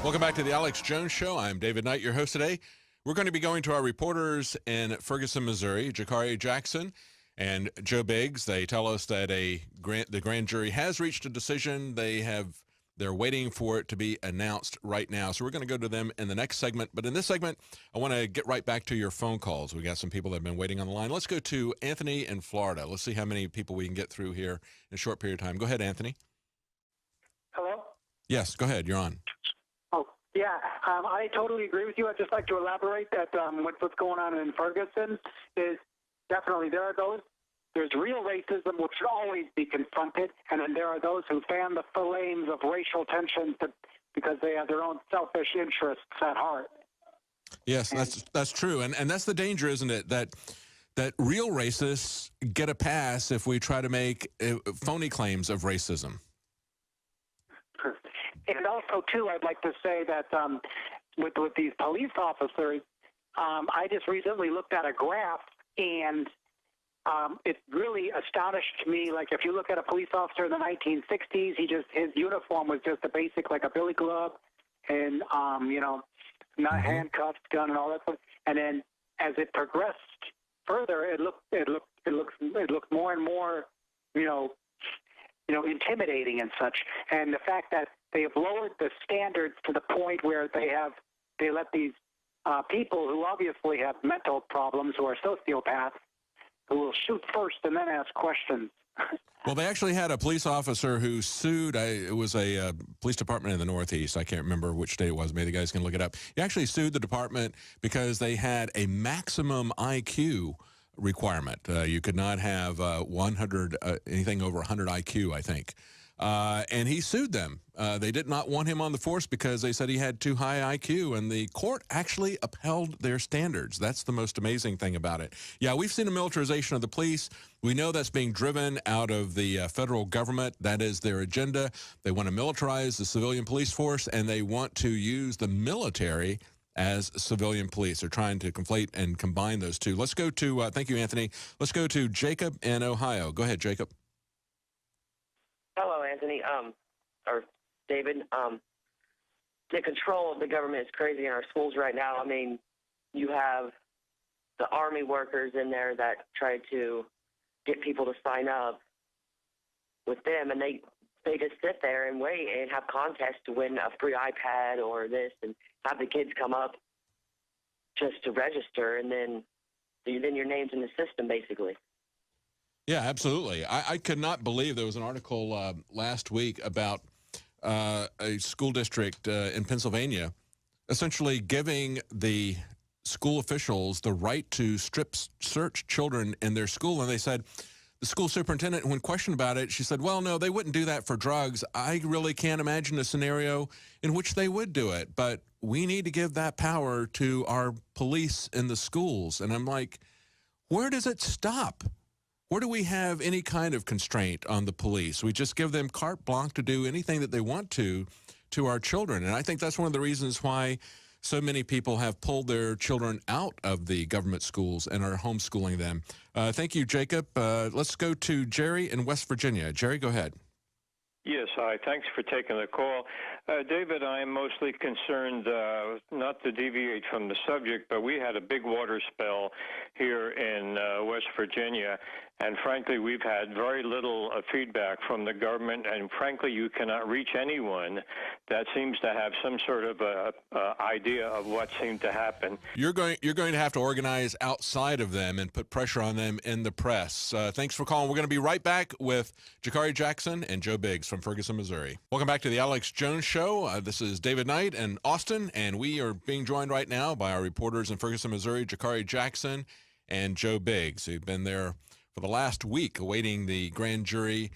Welcome back to the Alex Jones Show. I'm David Knight, your host today. We're going to be going to our reporters in Ferguson, Missouri, Jakari Jackson and Joe Biggs. They tell us that the grand jury has reached a decision. They're waiting for it to be announced right now. So we're going to go to them in the next segment. But in this segment, I want to get right back to your phone calls. We got some people that have been waiting on the line. Let's go to Anthony in Florida. Let's see how many people we can get through here in a short period of time. Go ahead, Anthony. Hello? Yes, go ahead. You're on. Oh, yeah. I totally agree with you. I'd just like to elaborate that what's going on in Ferguson is definitely there's real racism which should always be confronted, and then there are those who fan the flames of racial tension because they have their own selfish interests at heart. Yes, that's true, and that's the danger, isn't it? That real racists get a pass if we try to make phony claims of racism. And also, too, I'd like to say that with these police officers, I just recently looked at a graph, and it really astonished me. Like, if you look at a police officer in the 1960s, his uniform was just a basic, like a billy glove, and not handcuffs, gun, and all that stuff. And then as it progressed further, it looked more and more, intimidating and such. And the fact that they have lowered the standards to the point where they let these people who obviously have mental problems, who are sociopaths, who will shoot first and then ask questions. Well, they actually had a police officer who sued. It was a police department in the Northeast. I can't remember which state it was. Maybe the guys can look it up. He actually sued the department because they had a maximum IQ requirement. You could not have 100, anything over 100 IQ, I think. And he sued them. They did not want him on the force because they said he had too high IQ, and the court actually upheld their standards. That's the most amazing thing about it. Yeah, we've seen a militarization of the police. We know that's being driven out of the federal government. That is their agenda. They want to militarize the civilian police force, and they want to use the military as civilian police. They're trying to conflate and combine those two. Let's go to, thank you, Anthony. Let's go to Jacob in Ohio. Go ahead, Jacob. Hello, Anthony, or David. The control of the government is crazy in our schools right now. I mean, you have the Army workers in there that try to get people to sign up with them, and they just sit there and wait and have contests to win a free iPad or this, and have the kids come up just to register, and then your name's in the system, basically. Yeah, absolutely. I could not believe there was an article last week about a school district in Pennsylvania essentially giving the school officials the right to strip search children in their school. And they said, the school superintendent, when questioned about it, she said, well, no, they wouldn't do that for drugs. I really can't imagine a scenario in which they would do it. But we need to give that power to our police in the schools. And I'm like, where does it stop? Where do we have any kind of constraint on the police? We just give them carte blanche to do anything that they want to our children. And I think that's one of the reasons why so many people have pulled their children out of the government schools and are homeschooling them. Thank you, Jacob. Let's go to Jerry in West Virginia. Jerry, go ahead. Yes, hi. Thanks for taking the call. David, I'm mostly concerned, not to deviate from the subject, but we had a big water spell here in West Virginia, and frankly, we've had very little feedback from the government, and frankly, you cannot reach anyone that seems to have some sort of idea of what seemed to happen. You're going to have to organize outside of them and put pressure on them in the press. Thanks for calling. We're going to be right back with Jakari Jackson and Joe Biggs from Ferguson, Missouri. Welcome back to the Alex Jones Show. This is David Knight in Austin, and we are being joined right now by our reporters in Ferguson, Missouri, Jakari Jackson and Joe Biggs, who've been there for the last week awaiting the grand jury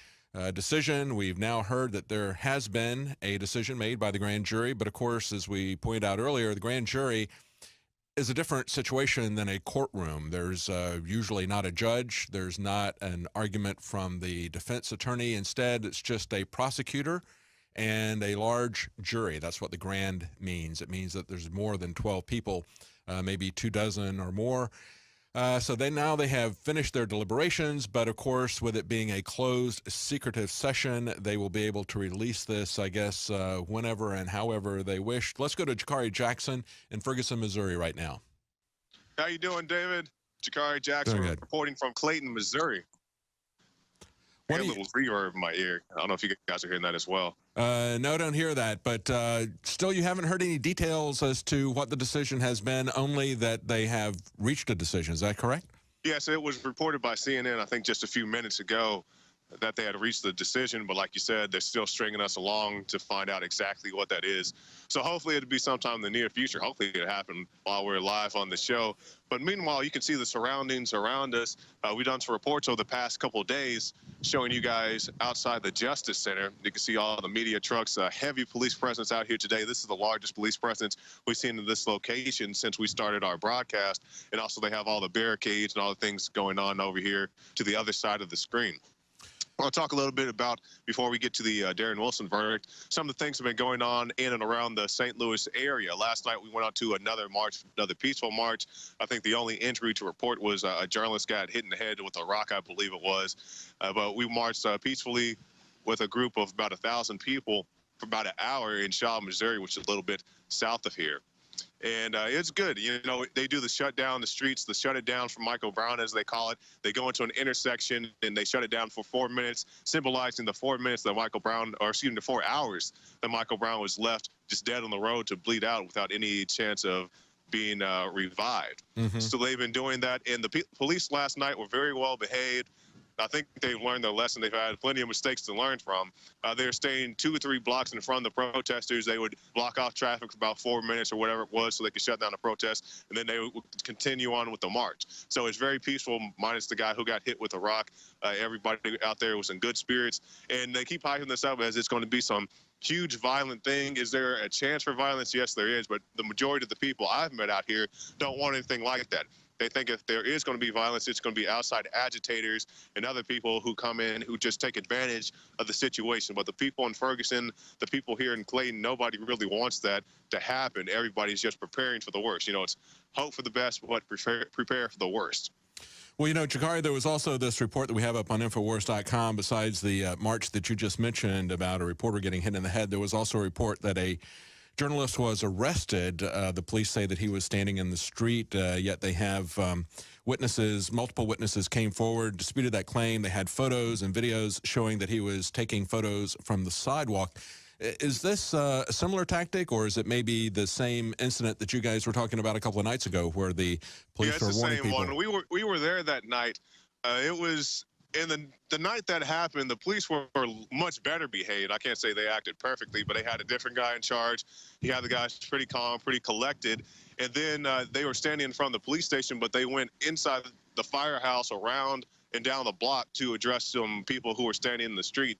decision. We've now heard that there has been a decision made by the grand jury, but of course, as we pointed out earlier, the grand jury is a different situation than a courtroom. There's usually not a judge. There's not an argument from the defense attorney. Instead, it's just a prosecutor and a large jury. That's what the grand means. It means that there's more than 12 people, maybe 24 or more. So they have finished their deliberations, but of course, with it being a closed, secretive session, they will be able to release this, I guess, whenever and however they wish. Let's go to Jakari Jackson in Ferguson, Missouri right now. How you doing, David? Jakari Jackson reporting from Clayton, Missouri. I got a little reverb in my ear. I don't know if you guys are hearing that as well. No, don't hear that. But still, you haven't heard any details as to what the decision has been, only that they have reached a decision. Is that correct? Yes, it was reported by CNN, I think, just a few minutes ago that they had reached the decision. But like you said, they're still stringing us along to find out exactly what that is. So hopefully it'll be sometime in the near future. Hopefully it'll happen while we're live on the show. But meanwhile, you can see the surroundings around us. We've done some reports over the past couple of days showing you guys outside the Justice Center. You can see all the media trucks, heavy police presence out here today. This is the largest police presence we've seen in this location since we started our broadcast. And also they have all the barricades and all the things going on over here to the other side of the screen. I want to talk a little bit about, before we get to the Darren Wilson verdict, some of the things that have been going on in and around the St. Louis area. Last night we went out to another march, another peaceful march. I think the only injury to report was a journalist got hit in the head with a rock, I believe it was. But we marched peacefully with a group of about 1,000 people for about an hour in Shaw, Missouri, which is a little bit south of here. And it's good. You know, they do the shut down the streets, the shut it down for Michael Brown, as they call it. They go into an intersection and they shut it down for 4 minutes, symbolizing the 4 minutes that Michael Brown, or excuse me, the 4 hours that Michael Brown was left just dead on the road to bleed out without any chance of being revived. So they've been doing that. And the police last night were very well behaved. I think they've learned their lesson. They've had plenty of mistakes to learn from. They're staying 2 or 3 blocks in front of the protesters. They would block off traffic for about 4 minutes or whatever it was so they could shut down the protest, and then they would continue on with the march. So it's very peaceful, minus the guy who got hit with a rock. Everybody out there was in good spirits, and they keep hyping this up as it's going to be some huge violent thing. Is there a chance for violence? Yes, there is, but the majority of the people I've met out here don't want anything like that. They think if there is going to be violence, it's going to be outside agitators and other people who come in who just take advantage of the situation. But the people in Ferguson, the people here in Clayton, nobody really wants that to happen. Everybody's just preparing for the worst. You know, it's hope for the best, but prepare for the worst. Well, you know, Jakari, there was also this report that we have up on Infowars.com. Besides the march that you just mentioned about a reporter getting hit in the head, there was also a report that a journalist was arrested. The police say that he was standing in the street, yet they have witnesses, multiple witnesses came forward, disputed that claim. They had photos and videos showing that he was taking photos from the sidewalk. Is this a similar tactic, or is it maybe the same incident that you guys were talking about a couple of nights ago where the police were warning people? Yeah, it's the same one. We were there that night. It was... And the night that happened, the police were much better behaved. I can't say they acted perfectly, but they had a different guy in charge. He had the guys pretty calm, pretty collected. And then they were standing in front of the police station, but they went inside the firehouse, around and down the block to address some people who were standing in the street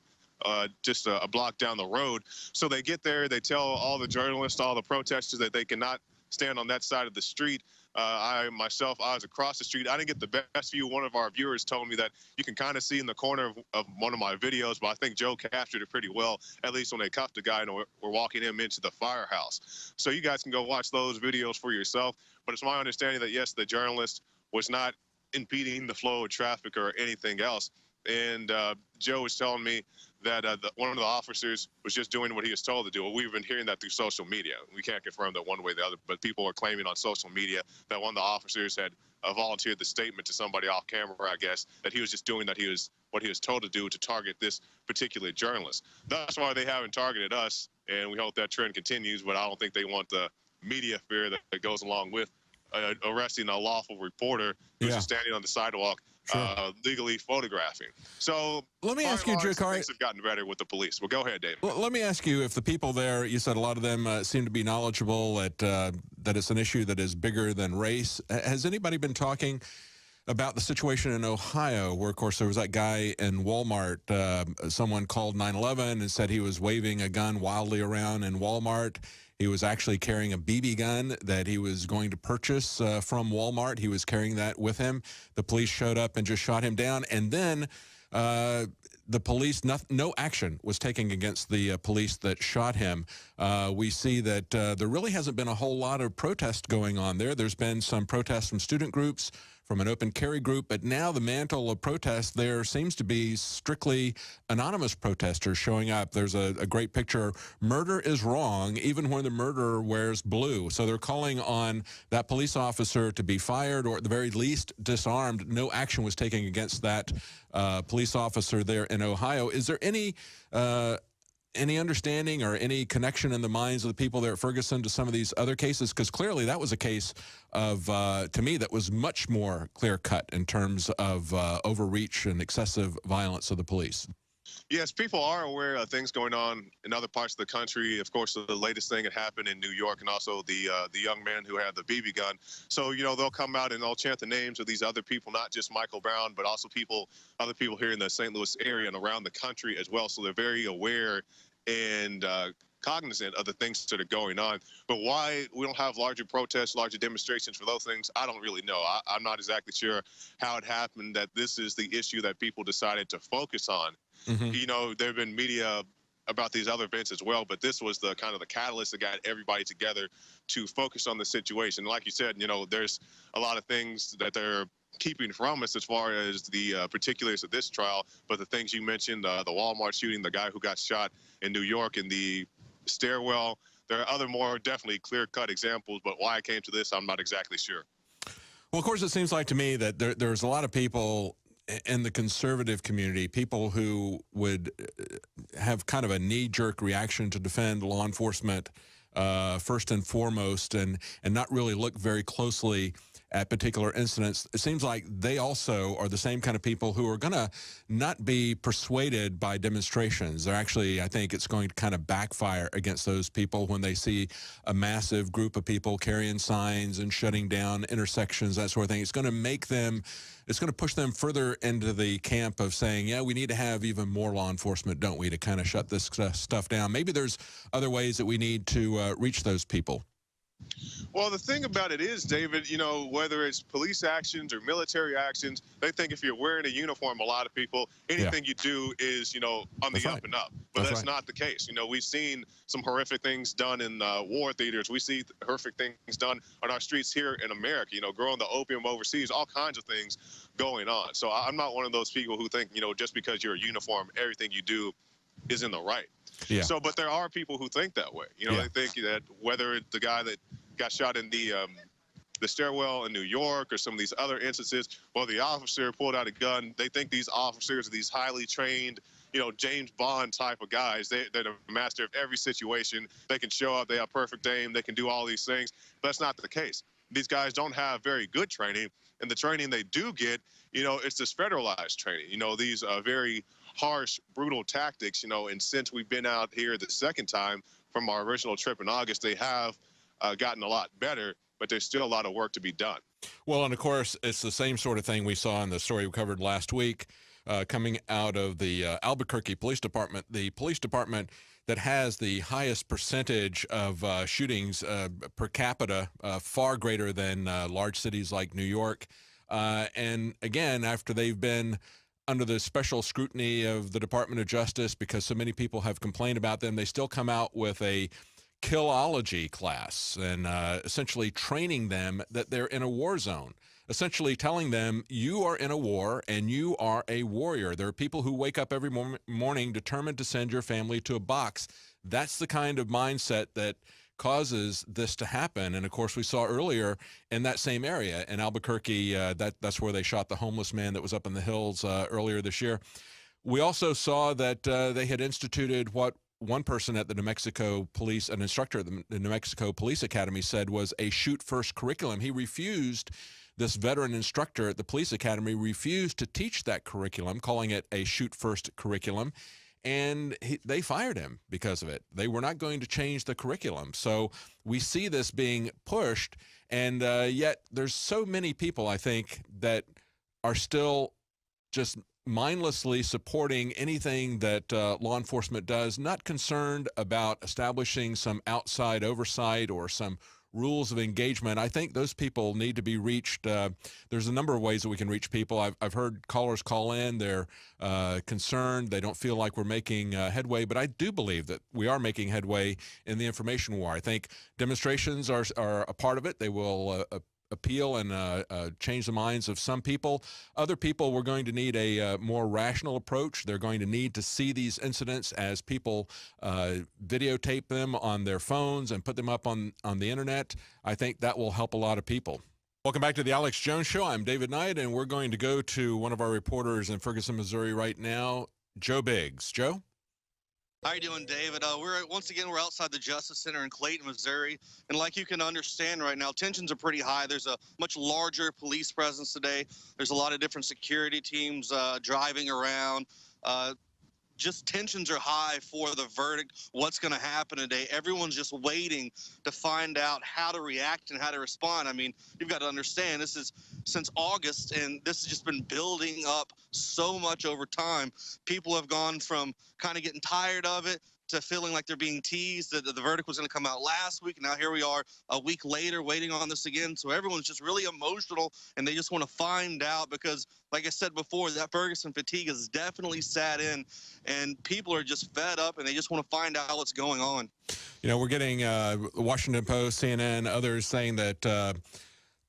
just a block down the road. So they get there, they tell all the journalists, all the protesters that they cannot stand on that side of the street. I was across the street. I didn't get the best view. One of our viewers told me that you can kind of see in the corner of one of my videos, but I think Joe captured it pretty well, at least when they cuffed the guy and were walking him into the firehouse. So you guys can go watch those videos for yourself. But it's my understanding that, yes, the journalist was not impeding the flow of traffic or anything else. And Joe was telling me that one of the officers was just doing what he was told to do. Well, we've been hearing that through social media. We can't confirm that one way or the other, but people are claiming on social media that one of the officers had volunteered the statement to somebody off camera, I guess, that he was just doing what he was told to do to target this particular journalist. That's why they haven't targeted us, and we hope that trend continues, but I don't think they want the media fear that goes along with arresting a lawful reporter who's just standing on the sidewalk, legally photographing. So let me ask you, Jakari, things have gotten better with the police. Well, go ahead, Dave. Let me ask you, if the people there, you said a lot of them seem to be knowledgeable that it's an issue that is bigger than race. Has anybody been talking about the situation in Ohio where, of course, there was that guy in Walmart, someone called 911 and said he was waving a gun wildly around in Walmart. He was actually carrying a BB gun that he was going to purchase from Walmart. He was carrying that with him. The police showed up and just shot him down. And then the police, no action was taken against the police that shot him. We see that there really hasn't been a whole lot of protest going on there. There's been some protests from student groups, from an open carry group, but now the mantle of protest there seems to be strictly anonymous protesters showing up. There's a great picture. Murder is wrong, even when the murderer wears blue. So they're calling on that police officer to be fired or at the very least disarmed. No action was taken against that police officer there in Ohio. Is there any understanding or any connection in the minds of the people there at Ferguson to some of these other cases? Because clearly that was a case of, to me, that was much more clear-cut in terms of overreach and excessive violence of the police. Yes, people are aware of things going on in other parts of the country. Of course, the latest thing that happened in New York, and also the young man who had the BB gun. So, you know, they'll come out and they'll chant the names of these other people, not just Michael Brown, but also other people here in the St. Louis area and around the country as well. So they're very aware and cognizant of the things that are going on. But why we don't have larger protests, larger demonstrations for those things, I don't really know. I'm not exactly sure how it happened that this is the issue that people decided to focus on. You know, there have been media about these other events as well, but this was the kind of the catalyst that got everybody together to focus on the situation. Like you said, you know, there's a lot of things that they're keeping from us as far as the particulars of this trial, but the things you mentioned, the Walmart shooting, the guy who got shot in New York in the stairwell, there are other more definitely clear-cut examples, but why I came to this, I'm not exactly sure. Well, of course, it seems like to me that there's a lot of people in the conservative community, people who would have kind of a knee-jerk reaction to defend law enforcement first and foremost, and not really look very closely at particular incidents. It seems like they also are the same kind of people who are going to not be persuaded by demonstrations. They're actually, I think it's going to kind of backfire against those people when they see a massive group of people carrying signs and shutting down intersections, that sort of thing. It's going to make them, it's going to push them further into the camp of saying, yeah, we need to have even more law enforcement, don't we, to kind of shut this stuff down. Maybe there's other ways that we need to reach those people. Well, the thing about it is, David, you know, whether it's police actions or military actions, they think if you're wearing a uniform, a lot of people, anything you do is, you know, on the up and up. But that's not the case. You know, we've seen some horrific things done in war theaters. We see horrific things done on our streets here in America, you know, growing the opium overseas, all kinds of things going on. So I'm not one of those people who think, you know, just because you're a uniform, everything you do is in the right. So, but there are people who think that way. You know, they think that whether it's the guy that got shot in the stairwell in New York or some of these other instances, well, the officer pulled out a gun. They think these officers are these highly trained, you know, James Bond type of guys. They're the master of every situation. They can show up. They have perfect aim. They can do all these things. But that's not the case. These guys don't have very good training. And the training they do get, you know, it's this federalized training. You know, these very harsh, brutal tactics, you know, and since we've been out here the second time from our original trip in August, they have gotten a lot better, but there's still a lot of work to be done. Well, and of course, it's the same sort of thing we saw in the story we covered last week coming out of the Albuquerque Police Department, the police department that has the highest percentage of shootings per capita, far greater than large cities like New York. And again, after they've been under the special scrutiny of the Department of Justice because so many people have complained about them, they still come out with a killology class and essentially training them that they're in a war zone, essentially telling them you are in a war and you are a warrior. There are people who wake up every morning determined to send your family to a box. That's the kind of mindset that causes this to happen. And of course, we saw earlier in that same area in Albuquerque, that's where they shot the homeless man that was up in the hills earlier this year. We also saw that they had instituted what one person at the New Mexico Police, an instructor at the New Mexico Police Academy, said was a shoot first curriculum. He refused, this veteran instructor at the police academy refused to teach that curriculum, calling it a shoot first curriculum. And they fired him because of it. They were not going to change the curriculum. So we see this being pushed, and yet there's so many people, I think, that are still just mindlessly supporting anything that law enforcement does, not concerned about establishing some outside oversight or some rules of engagement. I think those people need to be reached. There's a number of ways that we can reach people. I've heard callers call in. They're concerned. They don't feel like we're making headway, but I do believe that we are making headway in the information war. I think demonstrations are a part of it. They will appeal and change the minds of some people. Other people, we're going to need a more rational approach. They're going to need to see these incidents as people videotape them on their phones and put them up on the internet. I think that will help a lot of people. Welcome back to the Alex Jones Show. I'm David Knight, and we're going to go to one of our reporters in Ferguson, Missouri right now, Joe Biggs. Joe? How you doing, David? We're outside the Justice Center in Clayton, Missouri, and like you can understand right now, tensions are pretty high. There's a much larger police presence today. There's a lot of different security teams driving around. Just tensions are high for the verdict, what's going to happen today. Everyone's just waiting to find out how to react and how to respond. I mean, you've got to understand, this is since August, and this has just been building up so much over time. People have gone from kind of getting tired of it to feeling like they're being teased, that the verdict was going to come out last week. Now here we are a week later waiting on this again. So everyone's just really emotional, and they just want to find out because, like I said before, that Ferguson fatigue has definitely sat in, and people are just fed up, and they just want to find out what's going on. You know, we're getting Washington Post, CNN, others saying that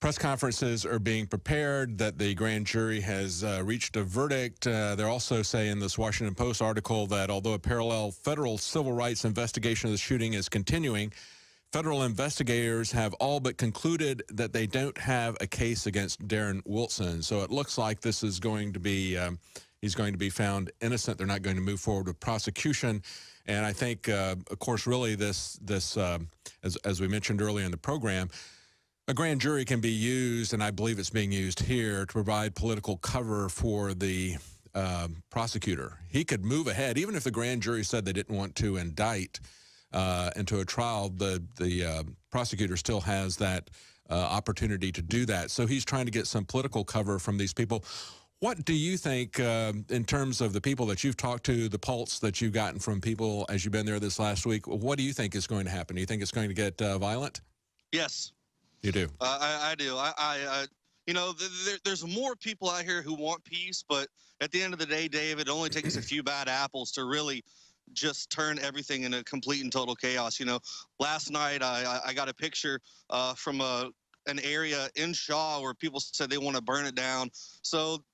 press conferences are being prepared, that the grand jury has reached a verdict. They're also saying in this Washington Post article that although a parallel federal civil rights investigation of the shooting is continuing, federal investigators have all but concluded that they don't have a case against Darren Wilson. So it looks like this is going to be, he's going to be found innocent. They're not going to move forward with prosecution. And I think, of course, really this as we mentioned earlier in the program, a grand jury can be used, and I believe it's being used here, to provide political cover for the prosecutor. He could move ahead, even if the grand jury said they didn't want to indict into a trial. The prosecutor still has that opportunity to do that. So he's trying to get some political cover from these people. What do you think, in terms of the people that you've talked to, the pulse that you've gotten from people as you've been there this last week, what do you think is going to happen? Do you think it's going to get violent? Yes. You do? I do. You know, there's more people out here who want peace, but at the end of the day, Dave, it only takes a few bad apples to really just turn everything into complete and total chaos. You know, last night I got a picture from an area in Shaw where people said they want to burn it down. So,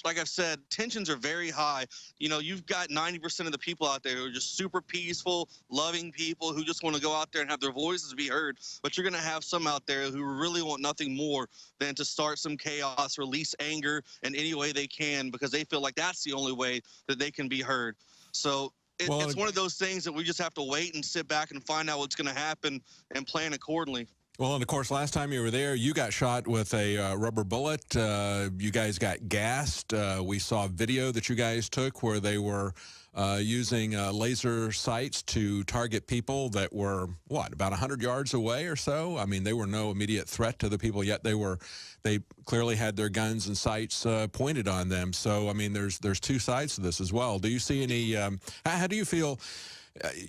like I've said, tensions are very high. You know, you've got 90% of the people out there who are just super peaceful, loving people who just want to go out there and have their voices be heard. But you're going to have some out there who really want nothing more than to start some chaos, release anger in any way they can, because they feel like that's the only way that they can be heard. So it's one of those things that we just have to wait and sit back and find out what's going to happen and plan accordingly. Well, and of course, last time you were there, you got shot with a rubber bullet. You guys got gassed. We saw video that you guys took where they were using laser sights to target people that were, what, about 100 yards away or so? I mean, they were no immediate threat to the people, yet they clearly had their guns and sights pointed on them. So, I mean, there's two sides to this as well. Do you see any, how do you feel?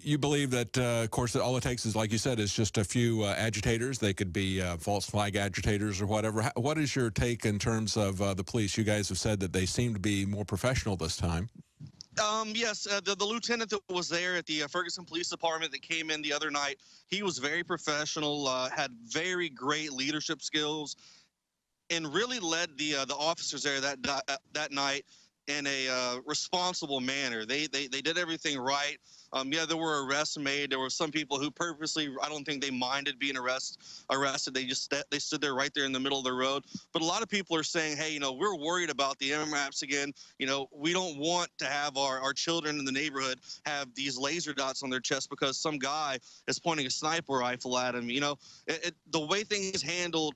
You believe that, of course, that all it takes is, like you said, is just a few agitators. They could be false flag agitators or whatever. What is your take in terms of the police? You guys have said that they seem to be more professional this time. Yes, the lieutenant that was there at the Ferguson Police Department that came in the other night, he was very professional, had very great leadership skills, and really led the officers there that night in a responsible manner. They did everything right. Yeah, there were arrests made. There were some people who purposely, I don't think they minded being arrested. They stood there right there in the middle of the road. But a lot of people are saying, hey, you know, we're worried about the MRAPs again. You know, we don't want to have our children in the neighborhood have these laser dots on their chest because some guy is pointing a sniper rifle at them. You know, the way things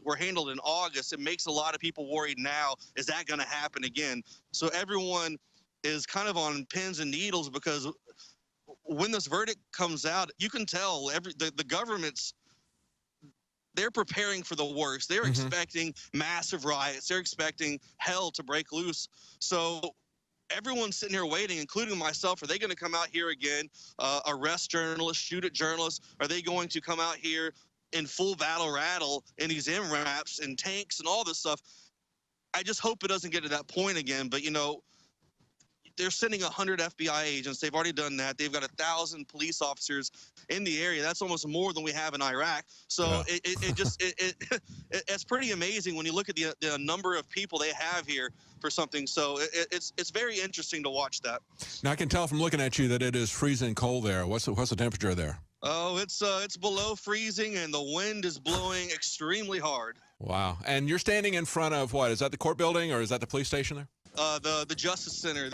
were handled in August, it makes a lot of people worried now. Is that going to happen again? So everyone is kind of on pins and needles because when this verdict comes out, you can tell the government's, they're preparing for the worst. They're expecting massive riots. They're expecting hell to break loose. So everyone's sitting here waiting, including myself. Are they going to come out here again, arrest journalists, shoot at journalists? Are they going to come out here in full battle rattle in these MRAPs and tanks and all this stuff? I just hope it doesn't get to that point again. But, you know, they're sending 100 FBI agents. They've already done that. They've got 1,000 police officers in the area. That's almost more than we have in Iraq. So it's pretty amazing when you look at the number of people they have here for something. So it's very interesting to watch that. Now I can tell from looking at you that it is freezing cold there. What's the temperature there? Oh, it's below freezing, and the wind is blowing extremely hard. Wow. And you're standing in front of what? Is that the court building or is that the police station there? The Justice Center.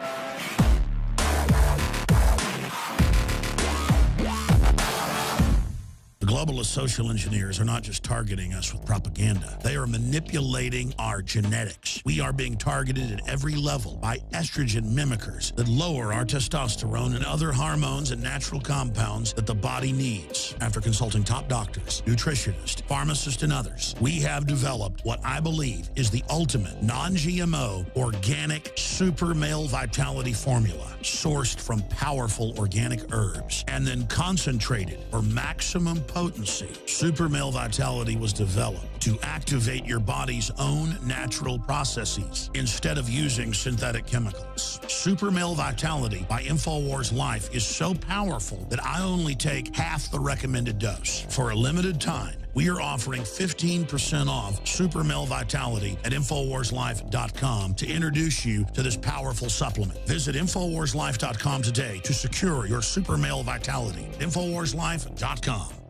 The globalist social engineers are not just targeting us with propaganda. They are manipulating our genetics. We are being targeted at every level by estrogen mimickers that lower our testosterone and other hormones and natural compounds that the body needs. After consulting top doctors, nutritionists, pharmacists, and others, we have developed what I believe is the ultimate non-GMO organic super male vitality formula sourced from powerful organic herbs and then concentrated for maximum potency. Super Male Vitality was developed to activate your body's own natural processes instead of using synthetic chemicals. Super Male Vitality by Infowars Life is so powerful that I only take half the recommended dose. For a limited time, we are offering 15% off Super Male Vitality at InfoWarsLife.com to introduce you to this powerful supplement. Visit InfoWarsLife.com today to secure your Super Male Vitality. InfoWarsLife.com.